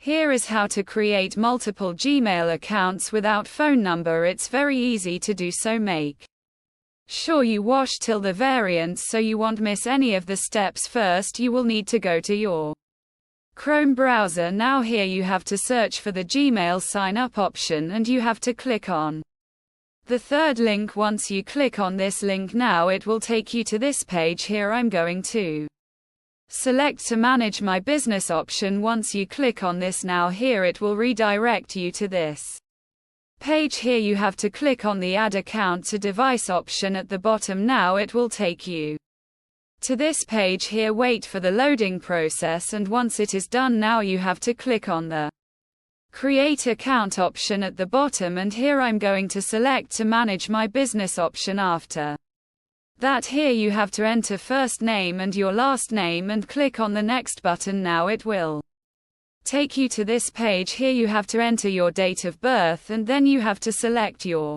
Here is how to create multiple Gmail accounts without phone number. It's very easy to do, so make sure you watch till the variants so you won't miss any of the steps. First you will need to go to your Chrome browser. Now here you have to search for the Gmail sign up option and you have to click on the third link. Once you click on this link, now it will take you to this page. Here I'm going to select to manage my business option. Once you click on this, now here it will redirect you to this page. Here you have to click on the add account to device option at the bottom. Now it will take you to this page. Here wait for the loading process, and once it is done, now you have to click on the create account option at the bottom, and here I'm going to select to manage my business option. After that, here you have to enter first name and your last name and click on the next button. Now it will take you to this page. Here you have to enter your date of birth and then you have to select your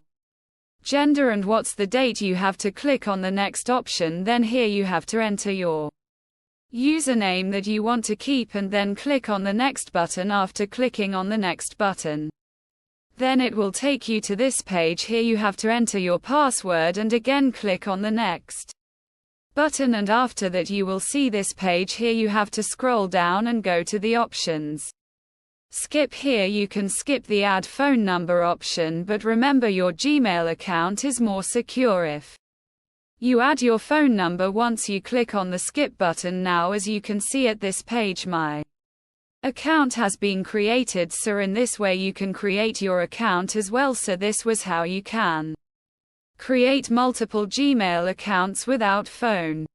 gender and what's the date. You have to click on the next option. Then here you have to enter your username that you want to keep and then click on the next button. After clicking on the next button, then it will take you to this page. Here you have to enter your password and again click on the next button, and after that you will see this page. Here you have to scroll down and go to the options. Skip. Here you can skip the add phone number option, but remember your Gmail account is more secure if you add your phone number. Once you click on the skip button, now as you can see at this page, my account has been created. So in this way you can create your account as well. So this was how you can create multiple Gmail accounts without phone.